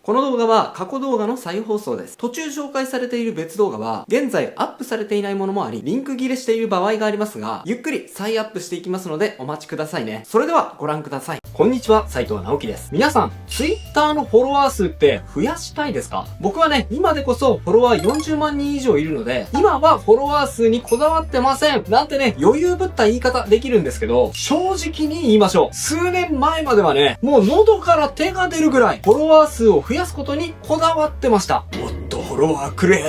この動画は過去動画の再放送です。途中紹介されている別動画は現在アップされていないものもあり、リンク切れしている場合がありますが、ゆっくり再アップしていきますのでお待ちくださいね。それではご覧ください。こんにちは、斉藤直樹です。皆さん、Twitter のフォロワー数って増やしたいですか？僕はね、今でこそフォロワー40万人以上いるので、今はフォロワー数にこだわってませんなんてね、余裕ぶった言い方できるんですけど、正直に言いましょう。数年前まではね、もう喉から手が出るぐらいフォロワー数を増やすことにこだわってました。もっとフォロワーくれ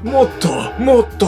ー。もっと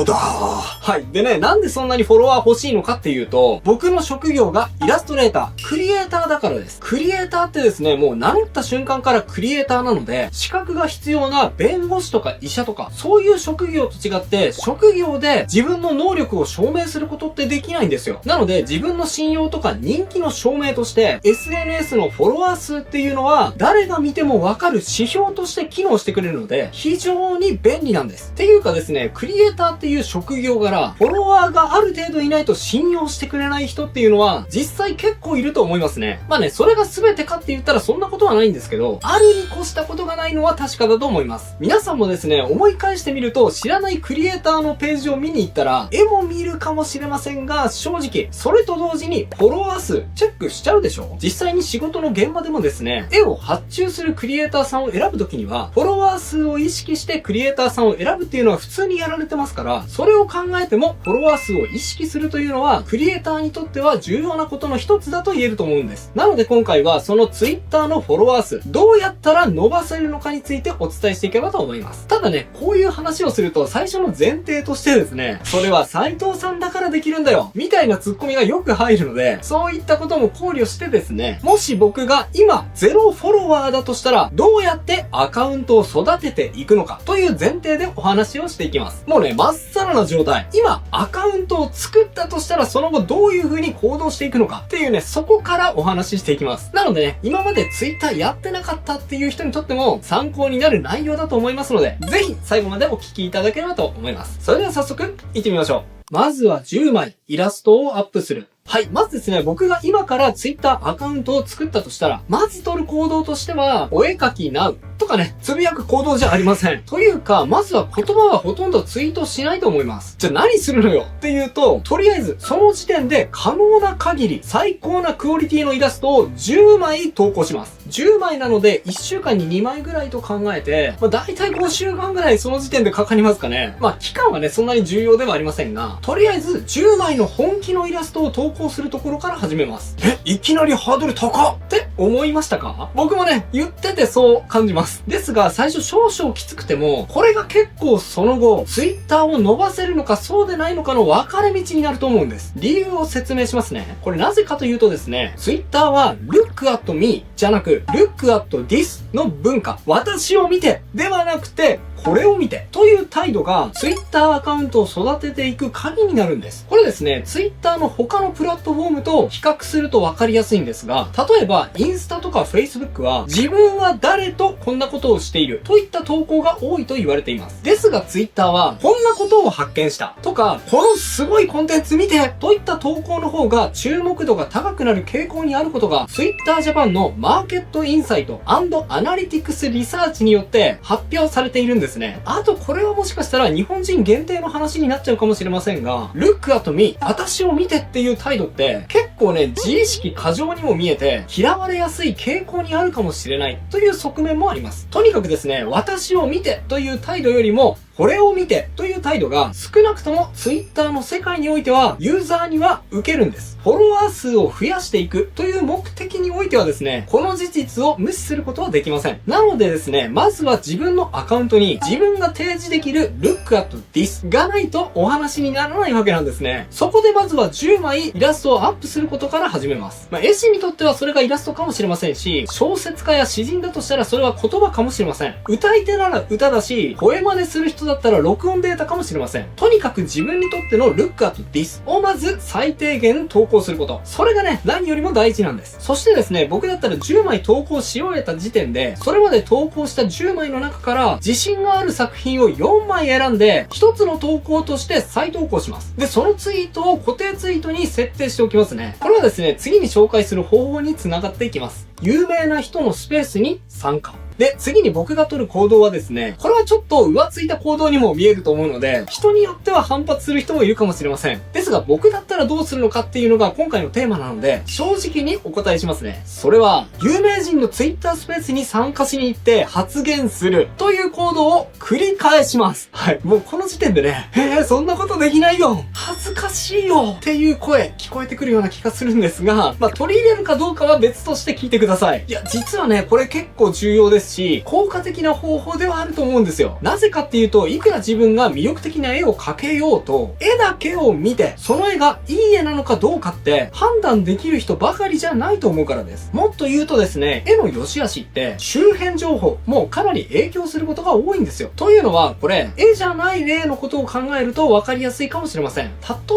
だー。はい。でね、なんでそんなにフォロワー欲しいのかっていうと、僕の職業がイラストレーター、クリエイターだからです。クリエイターってですね、もう名乗った瞬間からクリエイターなので、資格が必要な弁護士とか医者とか、そういう職業と違って、職業で自分の能力を証明することってできないんですよ。なので、自分の信用とか人気の証明として、SNS のフォロワー数っていうのは、誰が見てもわかる指標として機能してくれるので、非常に便利なんです。っていうかですね、クリエイターっていう職業柄、フォロワーがある程度いないと信用してくれない人っていうのは、実際結構いると思いますね。まあね、それが全てかって言ったらそんなことはないんですけど、あるに越したことがないのは確かだと思います。皆さんもですね、思い返してみると、知らないクリエイターのページを見に行ったら、絵も見るかもしれませんが、正直、それと同時にフォロワー数チェックしちゃうでしょ？実際に仕事の現場でもですね、絵を発注するクリエイターさんを選ぶときには、フォロワー数を意識してクリエイターさんを選ぶっていうのは普通にやられてますから、それを考えてもフォロワー数を意識するというのは、クリエイターにとっては重要なことの一つだと言えると思うんです。なので今回はその Twitter のフォロワー数、どうやったら伸ばせるのかについてお伝えしていけばと思います。ただね、こういう話をすると最初の前提としてですね、それは斉藤さんだからできるんだよみたいなツッコミがよく入るので、そういったことも考慮してですね、もし僕が今0フォロワーだとしたら、どうやってアカウントを育てていくのかという前提でお話をしていきます。もうね、まっさらな状態。今アカウントを作ったとしたら、その後どういう風に行動していくのかっていうね、そこからお話ししていきます。なのでね、今まで Twitter やってなかったっていう人にとっても参考になる内容だと思いますので、ぜひ最後までお聞きいただければと思います。それでは早速行ってみましょう。まずは10枚イラストをアップする。はい。まずですね、僕が今から Twitter アカウントを作ったとしたら、まず取る行動としては、お絵描き Now とかね、つぶやく行動じゃありません。というか、まずは言葉はほとんどツイートしないと思います。じゃあ何するのよっていうと、とりあえず、その時点で可能な限り、最高なクオリティのイラストを10枚投稿します。10枚なので、1週間に2枚ぐらいと考えて、だいたい5週間ぐらいその時点でかかりますかね。期間はね、そんなに重要ではありませんが、とりあえず、10枚の本気のイラストを投稿するところから始めます。いきなりハードル高っって思いましたか？僕もね、言っててそう感じます。ですが、最初少々きつくても、これが結構その後、Twitter を伸ばせるのかそうでないのかの分かれ道になると思うんです。理由を説明しますね。これなぜかというとですね、Twitter は Look at me じゃなく Look at this の文化。私を見てではなくて、これを見てという態度が Twitter アカウントを育てていく鍵になるんです。これですね、Twitter の他のプラットフォームと比較すると分かりやすいんですが、例えばインスタとか Facebook は自分は誰とこんなことをしているといった投稿が多いと言われています。ですが Twitter はこんなことを発見したとか、このすごいコンテンツ見てといった投稿の方が注目度が高くなる傾向にあることが Twitter Japan のマーケットインサイト&アナリティクスリサーチによって発表されているんですね。あとこれはもしかしたら日本人限定の話になっちゃうかもしれませんが、Look at me 私を見てっていう態度って結構ね、自意識過剰にも見えて嫌われやすい傾向にあるかもしれないという側面もあります。とにかくですね、私を見てという態度よりもこれを見てという態度が少なくとも Twitter の世界においてはユーザーには受けるんです。フォロワー数を増やしていくという目的においてはですね、この事実を無視することはできません。なのでですね、まずは自分のアカウントに自分が提示できる Look at this がないとお話にならないわけなんですね。そこでまずは10枚イラストをアップすることから始めます。絵師にとってはそれがイラストかもしれませんし、小説家や詩人だとしたらそれは言葉かもしれません。歌い手なら歌だし、声真似する人だったら録音データかもしれません。とにかく自分にとっての Look at this をまず最低限投稿すること。それがね、何よりも大事なんです。そしてですね、僕だったら10枚投稿し終えた時点で、それまで投稿した10枚の中から自信がある作品を4枚選んで、1つの投稿として再投稿します。で、そのツイートを固定ツイートに設定しておきますね。これはですね、次に紹介する方法に繋がっていきます。有名な人のスペースに参加。で、次に僕が取る行動はですね、これはちょっと浮ついた行動にも見えると思うので、人によっては反発する人もいるかもしれません。ですが僕だったらどうするのかっていうのが今回のテーマなので、正直にお答えしますね。それは、有名人の Twitter スペースに参加しに行って発言するという行動を繰り返します。はい。もうこの時点でね、そんなことできないよ、恥ずかしいよっていう声聞こえてくるような気がするんですが、取り入れるかどうかは別として聞いてください。いや、実はね、これ結構重要ですし、効果的な方法ではあると思うんですよ。なぜかっていうと、いくら自分が魅力的な絵を描けようと、絵だけを見て、その絵がいい絵なのかどうかって判断できる人ばかりじゃないと思うからです。もっと言うとですね、絵の良し悪しって周辺情報もかなり影響することが多いんですよ。というのは、これ、絵じゃない例のことを考えると分かりやすいかもしれません。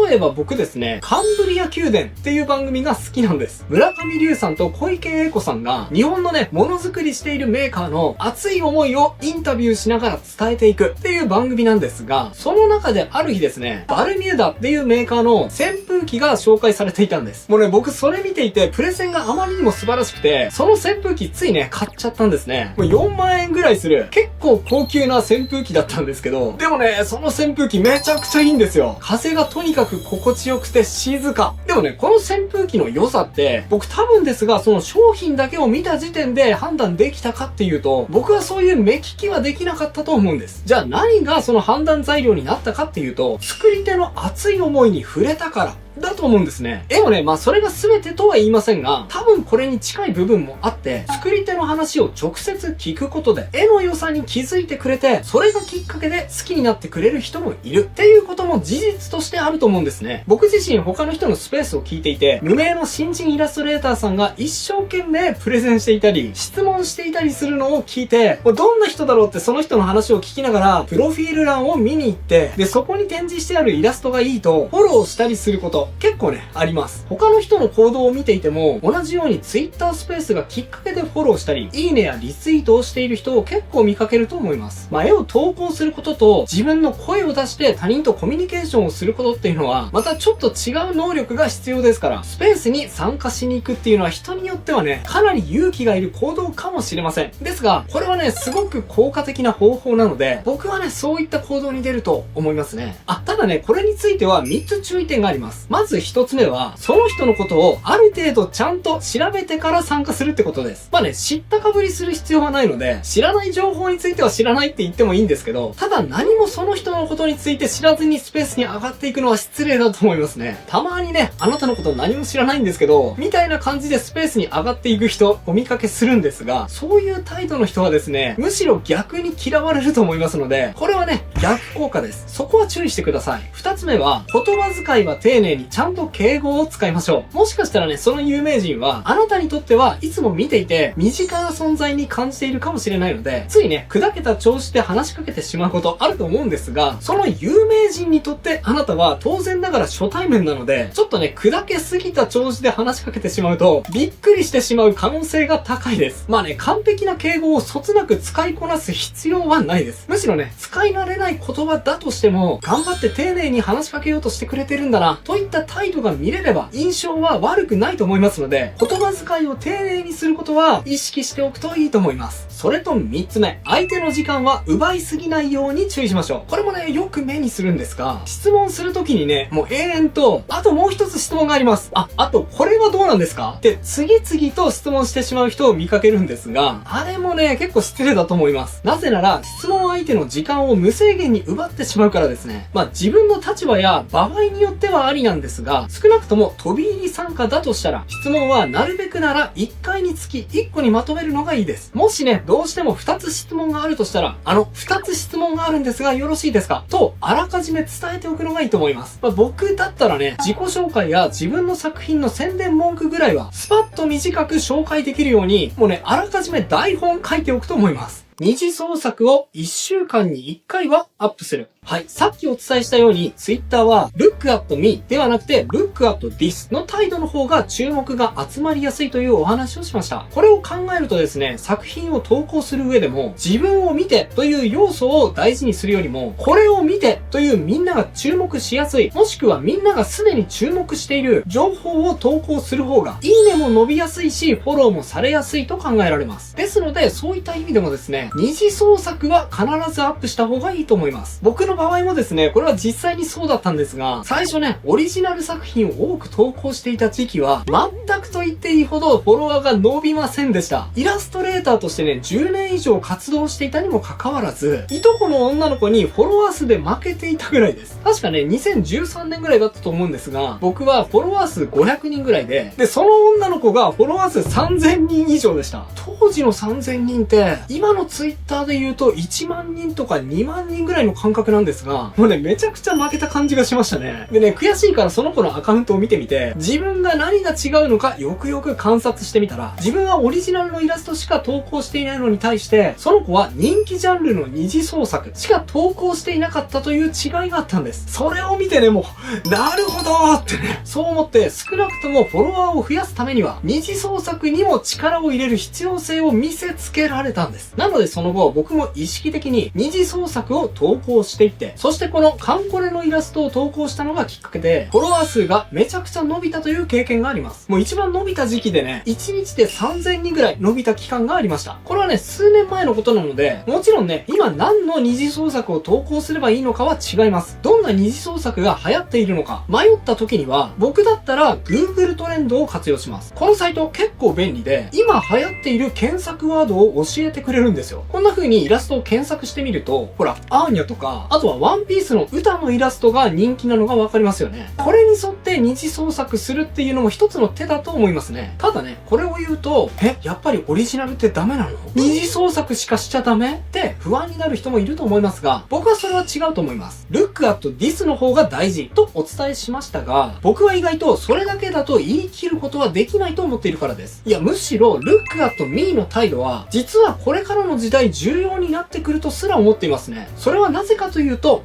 例えば僕ですね、カンブリア宮殿っていう番組が好きなんです。村上龍さんと小池栄子さんが日本のね、ものづくりしているメーカーの熱い思いをインタビューしながら伝えていくっていう番組なんですが、その中である日ですね、バルミューダっていうメーカーの扇風機が紹介されていたんです。もうね、僕それ見ていて、プレゼンがあまりにも素晴らしくて、その扇風機ついね、買っちゃったんですね。もう4万円ぐらいする、結構高級な扇風機だったんですけど、でもね、その扇風機めちゃくちゃいいんですよ。風がとにかく心地よくて静か。でもね、この扇風機の良さって、僕多分ですが、その商品だけを見た時点で判断できたかっていうと、僕はそういう目利きはできなかったと思うんです。じゃあ何がその判断材料になったかっていうと、作り手の熱い思いに触れたからだと思うんですね。でもね、それが全てとは言いませんが、多分これに近い部分もあって、作り手の話を直接聞くことで、絵の良さに気づいてくれて、それがきっかけで好きになってくれる人もいるっていうことも事実としてあると思うんですね。僕自身他の人のスペースを聞いていて、無名の新人イラストレーターさんが一生懸命プレゼンしていたり、質問していたりするのを聞いて、どんな人だろうってその人の話を聞きながら、プロフィール欄を見に行って、で、そこに展示してあるイラストがいいと、フォローしたりすること、結構ね、あります。他の人の行動を見ていても、同じように Twitter スペースがきっかけでフォローしたり、いいねやリツイートをしている人を結構見かけると思います。絵を投稿することと、自分の声を出して他人とコミュニケーションをすることっていうのは、またちょっと違う能力が必要ですから、スペースに参加しに行くっていうのは人によってはね、かなり勇気がいる行動かもしれません。ですが、これはね、すごく効果的な方法なので、僕はね、そういった行動に出ると思いますね。ただね、これについては3つ注意点があります。まず1つ目は、その人のことをある程度ちゃんと調べてから参加するってことです。知ったかぶりする必要はないので、知らない情報については知らないって言ってもいいんですけど、ただ何もその人のことについて知らずにスペースに上がっていくのは失礼だと思いますね。たまにね、あなたのこと何も知らないんですけど、みたいな感じでスペースに上がっていく人、お見かけするんですが、そういう態度の人はですね、むしろ逆に嫌われると思いますので、これはね、逆効果です。そこは注意してください。2つ目は、言葉遣いは丁寧にちゃんと敬語を使いましょう。もしかしたらね、その有名人は、あなたにとってはいつも見ていて、身近な存在に感じているかもしれないので、ついね、砕けた調子で話しかけてしまうことあると思うんですが、その有名人にとってあなたは当然ながら初対面なので、ちょっとね、砕けすぎた調子で話しかけてしまうと、びっくりしてしまう可能性が高いです。完璧な敬語をそつなく使いこなす必要はないです。むしろね、使い慣れない言葉だとしても、頑張って丁寧に話しかけようとしてくれてるんだな、といった態度が見れれば、印象は悪くないと思いますので、言葉遣いを丁寧にすることは意識しておくといいと思います。それと3つ目、相手の時間は奪いすぎないように注意しましょう。これもね、よく目にするんですが、質問するときにね、もう永遠と、あともう一つ質問があります。あとこれはどうなんですかって次々と質問してしまう人を見かけるんですが、あれもね、結構失礼だと思います。なぜなら、質問相手の時間を無制限に奪ってしまうからですね。自分の立場や場合によってはありなんですが、少なくとも飛び入り参加だとしたら、質問はなるべくなら1回につき1個にまとめるのがいいです。もしね、どうしても2つ質問があるとしたら、2つ質問があるんですがよろしいですかと、あらかじめ伝えておくのがいいと思います。僕だったらね、自己紹介や自分の作品の宣伝文句ぐらいは、スパッと短く紹介できるように、もうね、あらかじめ台本書いておくと思います。二次創作を1週間に1回はアップする。はい。さっきお伝えしたように、Twitter は Look at me ではなくて Look at this の態度の方が注目が集まりやすいというお話をしました。これを考えるとですね、作品を投稿する上でも、自分を見てという要素を大事にするよりも、これを見てというみんなが注目しやすい、もしくはみんながすでに注目している情報を投稿する方が、いいねも伸びやすいし、フォローもされやすいと考えられます。ですので、そういった意味でもですね、二次創作は必ずアップした方がいいと思います。僕の場合もですね、これは実際にそうだったんですが、最初ね、オリジナル作品を多く投稿していた時期は、全くと言っていいほどフォロワーが伸びませんでした。イラストレーターとしてね、10年以上活動していたにもかかわらず、いとこの女の子にフォロワー数で負けていたぐらいです。確かね、2013年ぐらいだったと思うんですが、僕はフォロワー数500人ぐらいで、その女の子がフォロワー数3000人以上でした。当時の3000人って、今のツイッターで言うと1万人とか2万人ぐらいの感覚なんですが、もうね、めちゃくちゃ負けた感じがしましたね。でね、悔しいからその子のアカウントを見てみて、自分が何が違うのかよくよく観察してみたら、自分はオリジナルのイラストしか投稿していないのに対して、その子は人気ジャンルの二次創作しか投稿していなかったという違いがあったんです。それを見てね、もう、なるほどーってね、そう思って少なくともフォロワーを増やすためには、二次創作にも力を入れる必要性を見せつけられたんです。なのでその後、僕も意識的に二次創作を投稿していって、そしてこのカンコレのイラストを投稿したのがきっかけで、フォロワー数がめちゃくちゃ伸びたという経験があります。もう一番伸びた時期でね、1日で3000人ぐらい伸びた期間がありました。これはね、数年前のことなので、もちろんね、今何の二次創作を投稿すればいいのかは違います。どんな二次創作が流行っているのか、迷った時には、僕だったら Google トレンドを活用します。このサイト結構便利で、今流行っている検索ワードを教えてくれるんですよ。こんな風にイラストを検索してみると、ほら、アーニャとか、あとはワンピースの歌のイラストが人気なのがわかりますよね。これに沿って二次創作するっていうのも一つの手だと思いますね。ただね、これを言うと、やっぱりオリジナルってダメなの？二次創作しかしちゃダメって不安になる人もいると思いますが、僕はそれは違うと思います。Look at this の方が大事とお伝えしましたが、僕は意外とそれだけだと言い切ることはできないと思っているからです。いや、むしろ Look at me の態度は、実はこれからの時代重要になってくるとすら思っていますね。それはなぜかというと、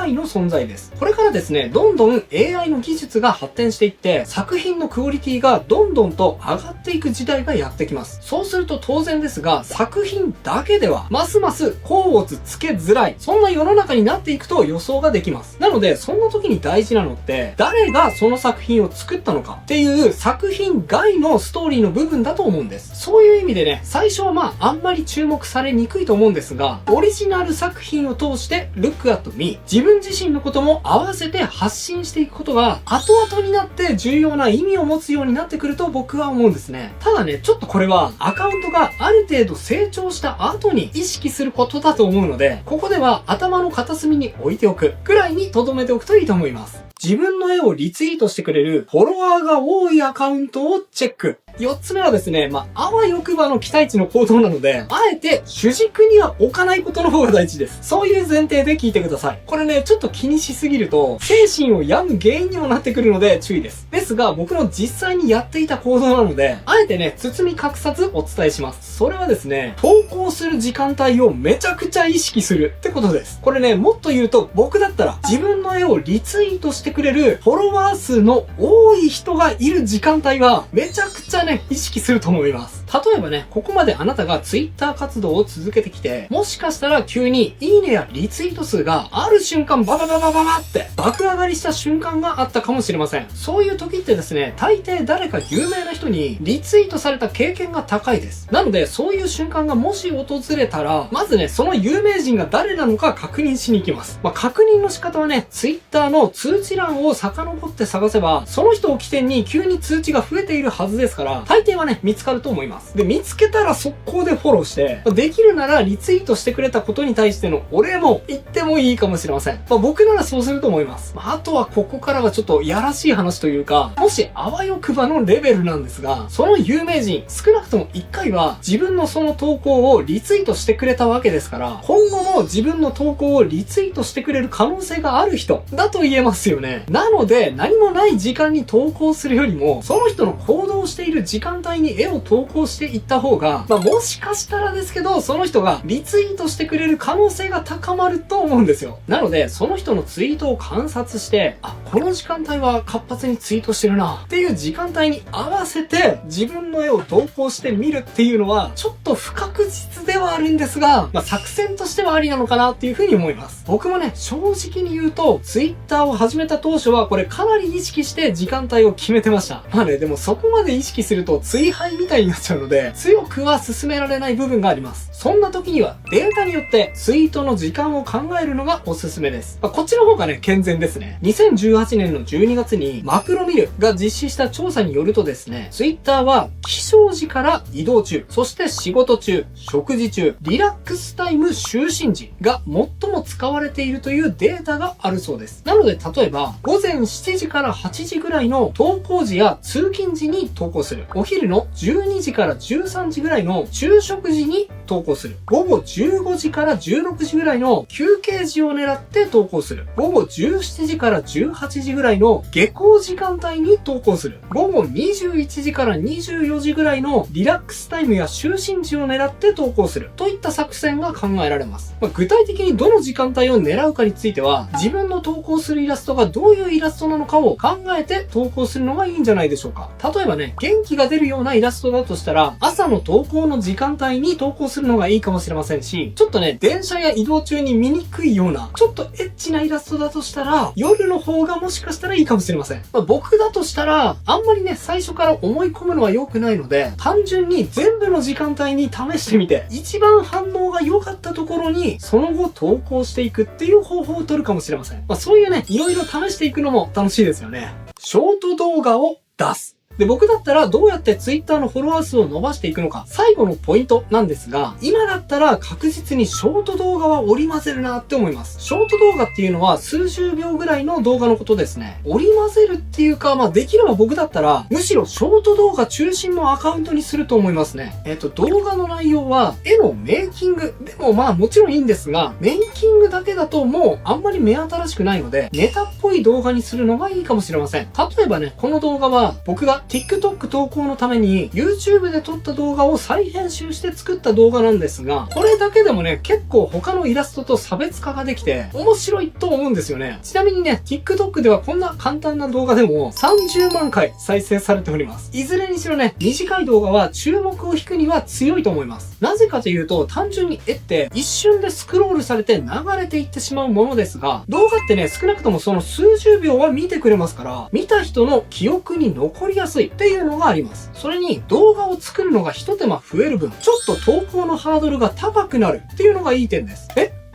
AI の存在です。これからですね、どんどん AI の技術が発展していって、作品のクオリティがどんどんと上がっていく時代がやってきます。そうすると当然ですが、作品だけでは、ますます甲乙つけづらい、そんな世の中になっていくと予想ができます。なので、そんな時に大事なのって、誰がその作品を作ったのかっていう作品外のストーリーの部分だと思うんです。そういう意味でね、最初はあんまり注目されにくいと思うんですが、オリジナル作品を通して Look at me、自分自身のことも合わせて発信していくことが、後々になって重要な意味を持つようになってくると僕は思うんですね。ただね、ちょっとこれはアカウントがある程度成長した後に意識することだと思うので、ここでは頭の片隅に置いておくくらいに留めておくといいと思います。自分の絵をリツイートしてくれるフォロワーが多いアカウントをチェック。4つ目はですね、あわよくばの期待値の行動なので、あえて主軸には置かないことの方が大事です。そういう前提で聞いてください。これね、ちょっと気にしすぎると、精神を病む原因にもなってくるので注意です。ですが、僕も実際にやっていた行動なので、あえてね、包み隠さずお伝えします。それはですね、投稿する時間帯をめちゃくちゃ意識するってことです。これね、もっと言うと、僕だったら自分の絵をリツイートしてくれるフォロワー数の多い人がいる時間帯は、めちゃくちゃ意識すると思います。例えばね、ここまであなたがツイッター活動を続けてきて、もしかしたら急にいいねやリツイート数がある瞬間ババババババって爆上がりした瞬間があったかもしれません。そういう時ってですね、大抵誰か有名な人にリツイートされた経験が高いです。なので、そういう瞬間がもし訪れたら、まずね、その有名人が誰なのか確認しに行きます。確認の仕方はね、ツイッターの通知欄を遡って探せば、その人を起点に急に通知が増えているはずですから、大抵はね、見つかると思います。で、見つけたら速攻でフォローして、できるならリツイートしてくれたことに対してのお礼も言ってもいいかもしれません。僕ならそうすると思います。あとはここからはちょっとやらしい話というか、もしあわよくばのレベルなんですが、その有名人、少なくとも1回は自分のその投稿をリツイートしてくれたわけですから、今後も自分の投稿をリツイートしてくれる可能性がある人だと言えますよね。なので、何もない時間に投稿するよりも、その人の行動している時間帯に絵を投稿していった方が、もしかしたらですけど、その人がリツイートしてくれる可能性が高まると思うんですよ。なので、その人のツイートを観察して、この時間帯は活発にツイートしてるなっていう時間帯に合わせて自分の絵を投稿してみるっていうのは、ちょっと不確実ではあるんですが、作戦としてはありなのかなっていうふうに思います。僕もね、正直に言うと、ツイッターを始めた当初はこれかなり意識して時間帯を決めてました。でもそこまで意識すると追廃みたいになっちゃうので、強くは進められない部分があります。そんな時にはデータによってツイートの時間を考えるのがおすすめです。こっちの方がね、健全ですね。2018年の12月にマクロミルが実施した調査によるとですね、ツイッターは起床時から移動中、そして仕事中、食事中、リラックスタイム、就寝時が最も使われているというデータがあるそうです。なので例えば午前7時から8時ぐらいの登校時や通勤時に投稿する。お昼の12時から13時ぐらいの昼食時に投稿する。午後15時から16時ぐらいの休憩時を狙って投稿する。午後17時から18時ぐらいの下校時間帯に投稿する。午後21時から24時ぐらいのリラックスタイムや就寝時を狙って投稿する。といった作戦が考えられます。具体的にどの時間帯を狙うかについては、自分の投稿するイラストがどういうイラストなのかを考えて投稿するのがいいんじゃないでしょうか。例えばね、元気が出るようなイラストだとしたら、朝の投稿の時間帯に投稿するのがいいかもしれませんし、ちょっとね、電車や移動中に見にくいような、ちょっとエッチなイラストだとしたら、夜の方がもしかしたらいいかもしれません。僕だとしたら、あんまりね、最初から思い込むのは良くないので、単純に全部の時間帯に試してみて、一番反応が良かったところに、その後投稿していくっていう方法を取るかもしれません。そういうね、いろいろ試していくのも楽しいですよね。ショート動画を出す。で、僕だったらどうやって Twitter のフォロワー数を伸ばしていくのか、最後のポイントなんですが、今だったら確実にショート動画は織り交ぜるなって思います。ショート動画っていうのは数十秒ぐらいの動画のことですね。織り交ぜるっていうか、できれば僕だったら、むしろショート動画中心のアカウントにすると思いますね。動画の内容は、絵のメイキングでももちろんいいんですが、メイキングだけだともうあんまり目新しくないので、ネタっぽい動画にするのがいいかもしれません。例えばね、この動画は僕がTikTok 投稿のために YouTube で撮った動画を再編集して作った動画なんですが、これだけでもね、結構他のイラストと差別化ができて面白いと思うんですよね。ちなみにね、TikTok ではこんな簡単な動画でも30万回再生されております。いずれにしろね、短い動画は注目を引くには強いと思います。なぜかというと、単純に絵って一瞬でスクロールされて流れていってしまうものですが、動画ってね、少なくともその数十秒は見てくれますから、見た人の記憶に残りやすいっていうのがあります。それに動画を作るのが一手間増える分、ちょっと投稿のハードルが高くなるっていうのがいい点です。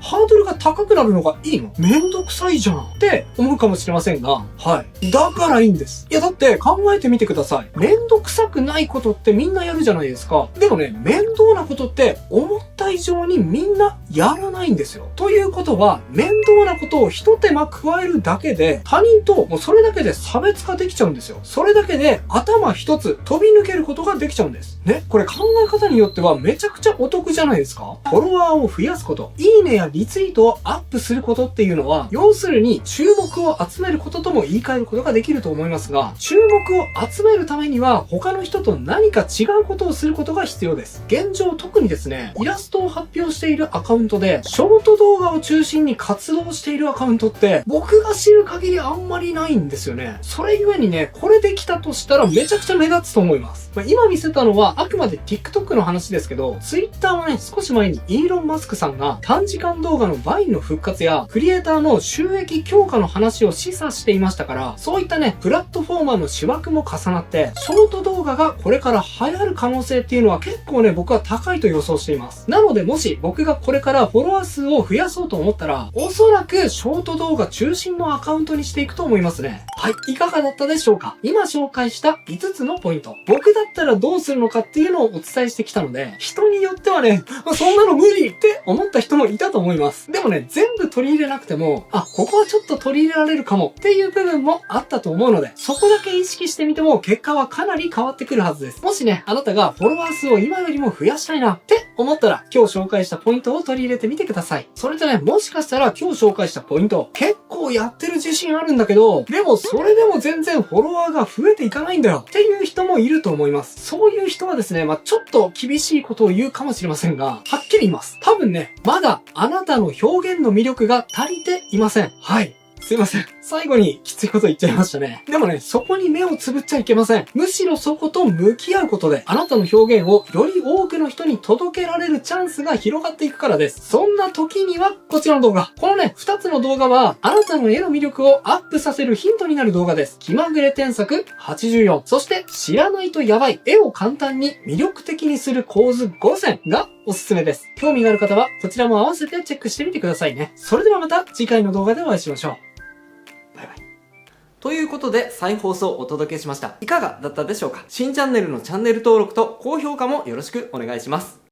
ハードルが高くなるのがいいの？めんどくさいじゃんって思うかもしれませんが、はい。だからいいんです。いやだって考えてみてください。めんどくさくないことってみんなやるじゃないですか。でもね、面倒なことって思った以上にみんなやらないんですよ。ということは、面倒なことを一手間加えるだけで、他人ともうそれだけで差別化できちゃうんですよ。それだけで頭一つ飛び抜けることができちゃうんです。ね。これ考え方によってはめちゃくちゃお得じゃないですか？フォロワーを増やすこと、いいねやリツイートをアップすることっていうのは、要するに注目を集めることとも言い換えることができると思いますが、注目を集めるためには他の人と何か違うことをすることが必要です。現状特にですね、イラストを発表しているアカウントで、ショート動画を中心に活動しているアカウントって、僕が知る限りあんまりないんですよね。それゆえにね、これできたとしたらめちゃくちゃ目立つと思います。今見せたのはあくまで TikTok の話ですけど、Twitter はね、少し前にイーロン・マスクさんが短時間動画のバインの復活やクリエイターの収益強化の話を示唆していましたから、そういったね、プラットフォーマーの思惑も重なって、ショート動画がこれから流行る可能性っていうのは結構ね、僕は高いと予想しています。なのでもし僕がこれからフォロワー数を増やそうと思ったら、おそらくショート動画中心のアカウントにしていくと思いますね。はい、いかがだったでしょうか？今紹介した5つのポイント。僕だったらどうするのかっていうのをお伝えしてきたので、人によってはね、そんなの無理って思った人もいたと思います。でもね、全部取り入れなくても、ここはちょっと取り入れられるかもっていう部分もあったと思うので、そこだけ意識してみても結果はかなり変わってくるはずです。もしね、あなたがフォロワー数を今よりも増やしたいなって思ったら、今日紹介したポイントを取り入れてみてください。それとね、もしかしたら今日紹介したポイント、結構やってる自信あるんだけど、でもそれでも全然フォロワーが増えていかないんだよっていう人もいると思います。そういう人はですね、ちょっと厳しいことを言うかもしれませんが、はっきり言います。多分ね、まだあなたの表現の魅力が足りていません。はい。すいません。最後にきついこと言っちゃいましたね。でもね、そこに目をつぶっちゃいけません。むしろそこと向き合うことで、あなたの表現をより多くの人に届けられるチャンスが広がっていくからです。そんな時には、こちらの動画。このね、2つの動画は、あなたの絵の魅力をアップさせるヒントになる動画です。気まぐれ添削84。そして、知らないとやばい絵を簡単に魅力的にする構図5選がおすすめです。興味がある方は、こちらも合わせてチェックしてみてくださいね。それではまた次回の動画でお会いしましょう。ということで、再放送をお届けしました。いかがだったでしょうか？新チャンネルのチャンネル登録と高評価もよろしくお願いします。